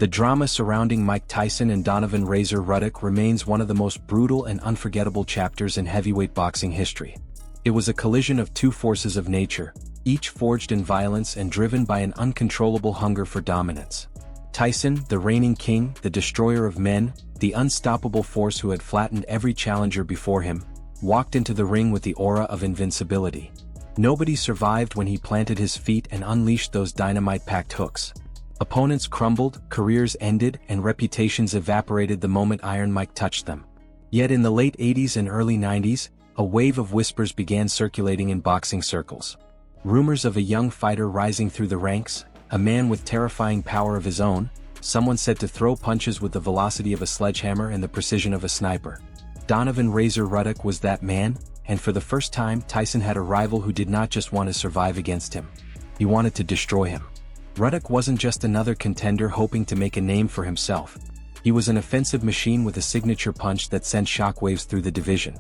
The drama surrounding Mike Tyson and Donovan Razor Ruddock remains one of the most brutal and unforgettable chapters in heavyweight boxing history. It was a collision of two forces of nature, each forged in violence and driven by an uncontrollable hunger for dominance. Tyson, the reigning king, the destroyer of men, the unstoppable force who had flattened every challenger before him, walked into the ring with the aura of invincibility. Nobody survived when he planted his feet and unleashed those dynamite-packed hooks. Opponents crumbled, careers ended, and reputations evaporated the moment Iron Mike touched them. Yet in the late 80s and early 90s, a wave of whispers began circulating in boxing circles. Rumors of a young fighter rising through the ranks, a man with terrifying power of his own, someone said to throw punches with the velocity of a sledgehammer and the precision of a sniper. Donovan Razor Ruddock was that man, and for the first time Tyson had a rival who did not just want to survive against him. He wanted to destroy him. Ruddock wasn't just another contender hoping to make a name for himself. He was an offensive machine with a signature punch that sent shockwaves through the division.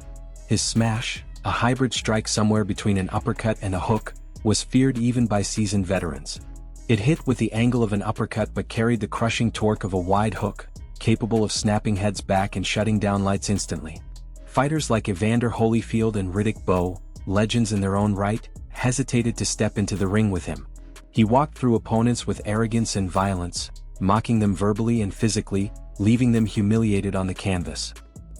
His smash, a hybrid strike somewhere between an uppercut and a hook, was feared even by seasoned veterans. It hit with the angle of an uppercut but carried the crushing torque of a wide hook, capable of snapping heads back and shutting down lights instantly. Fighters like Evander Holyfield and Riddick Bowe, legends in their own right, hesitated to step into the ring with him. He walked through opponents with arrogance and violence, mocking them verbally and physically, leaving them humiliated on the canvas.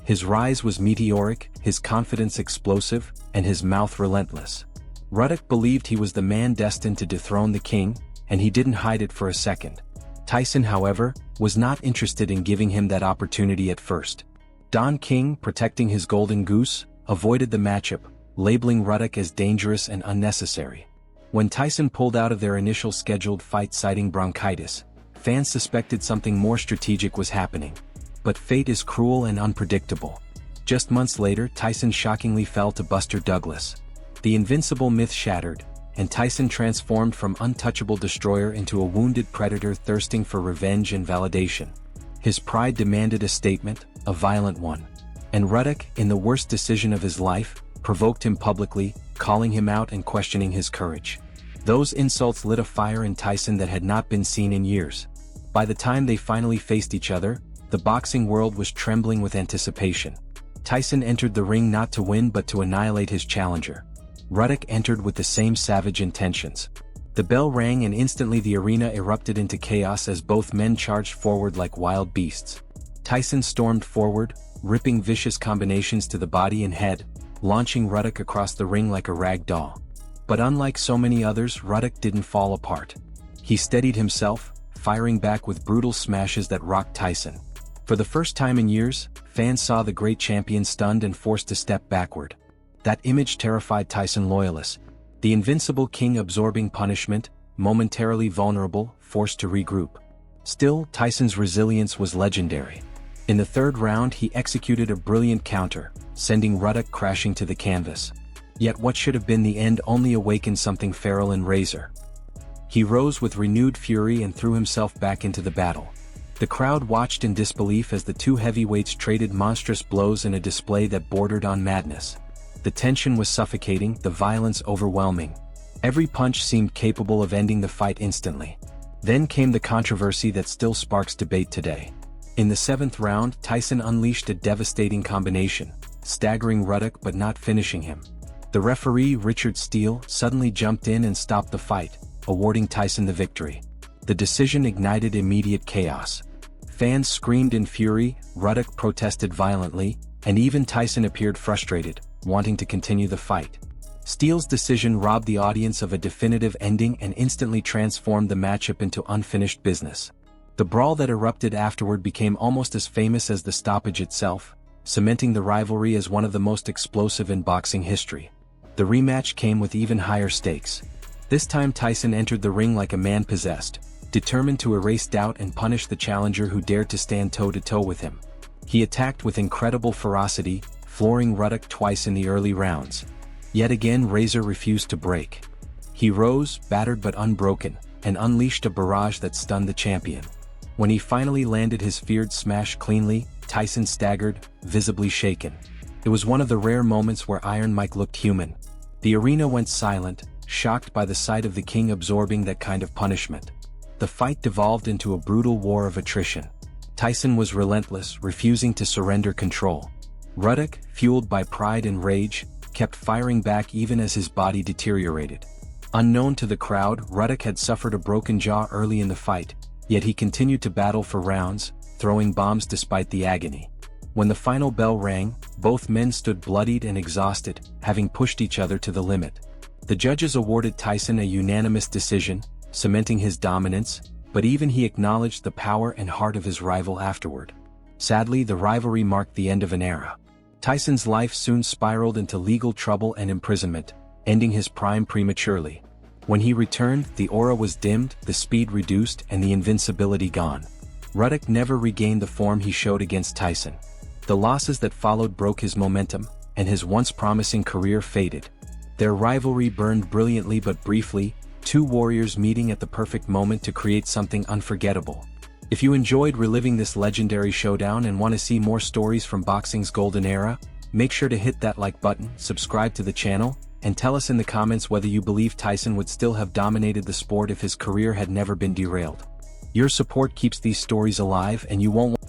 His rise was meteoric, his confidence explosive, and his mouth relentless. Ruddock believed he was the man destined to dethrone the king, and he didn't hide it for a second. Tyson, however, was not interested in giving him that opportunity at first. Don King, protecting his golden goose, avoided the matchup, labeling Ruddock as dangerous and unnecessary. When Tyson pulled out of their initial scheduled fight citing bronchitis, fans suspected something more strategic was happening. But fate is cruel and unpredictable. Just months later, Tyson shockingly fell to Buster Douglas. The invincible myth shattered, and Tyson transformed from untouchable destroyer into a wounded predator thirsting for revenge and validation. His pride demanded a statement, a violent one. And Ruddock, in the worst decision of his life, provoked him publicly, calling him out and questioning his courage. Those insults lit a fire in Tyson that had not been seen in years. By the time they finally faced each other, the boxing world was trembling with anticipation. Tyson entered the ring not to win but to annihilate his challenger. Ruddock entered with the same savage intentions. The bell rang and instantly the arena erupted into chaos as both men charged forward like wild beasts. Tyson stormed forward, ripping vicious combinations to the body and head, launching Ruddock across the ring like a rag doll. But unlike so many others, Ruddock didn't fall apart. He steadied himself, firing back with brutal smashes that rocked Tyson. For the first time in years, fans saw the great champion stunned and forced to step backward. That image terrified Tyson loyalists. The invincible king absorbing punishment, momentarily vulnerable, forced to regroup. Still, Tyson's resilience was legendary. In the third round he executed a brilliant counter, sending Ruddock crashing to the canvas. Yet what should have been the end only awakened something feral in Razor. He rose with renewed fury and threw himself back into the battle. The crowd watched in disbelief as the two heavyweights traded monstrous blows in a display that bordered on madness. The tension was suffocating, the violence overwhelming. Every punch seemed capable of ending the fight instantly. Then came the controversy that still sparks debate today. In the seventh round, Tyson unleashed a devastating combination, staggering Ruddock but not finishing him. The referee, Richard Steele, suddenly jumped in and stopped the fight, awarding Tyson the victory. The decision ignited immediate chaos. Fans screamed in fury, Ruddock protested violently, and even Tyson appeared frustrated, wanting to continue the fight. Steele's decision robbed the audience of a definitive ending and instantly transformed the matchup into unfinished business. The brawl that erupted afterward became almost as famous as the stoppage itself, cementing the rivalry as one of the most explosive in boxing history. The rematch came with even higher stakes. This time Tyson entered the ring like a man possessed, determined to erase doubt and punish the challenger who dared to stand toe-to-toe with him. He attacked with incredible ferocity, flooring Ruddock twice in the early rounds. Yet again Razor refused to break. He rose, battered but unbroken, and unleashed a barrage that stunned the champion. When he finally landed his feared smash cleanly, Tyson staggered, visibly shaken. It was one of the rare moments where Iron Mike looked human. The arena went silent, shocked by the sight of the king absorbing that kind of punishment. The fight devolved into a brutal war of attrition. Tyson was relentless, refusing to surrender control. Ruddock, fueled by pride and rage, kept firing back even as his body deteriorated. Unknown to the crowd, Ruddock had suffered a broken jaw early in the fight, yet he continued to battle for rounds, throwing bombs despite the agony. When the final bell rang, both men stood bloodied and exhausted, having pushed each other to the limit. The judges awarded Tyson a unanimous decision, cementing his dominance, but even he acknowledged the power and heart of his rival afterward. Sadly, the rivalry marked the end of an era. Tyson's life soon spiraled into legal trouble and imprisonment, ending his prime prematurely. When he returned, the aura was dimmed, the speed reduced, and the invincibility gone. Ruddock never regained the form he showed against Tyson. The losses that followed broke his momentum, and his once promising career faded. Their rivalry burned brilliantly but briefly, two warriors meeting at the perfect moment to create something unforgettable. If you enjoyed reliving this legendary showdown and want to see more stories from boxing's golden era, make sure to hit that like button, subscribe to the channel, and tell us in the comments whether you believe Tyson would still have dominated the sport if his career had never been derailed. Your support keeps these stories alive, and you won't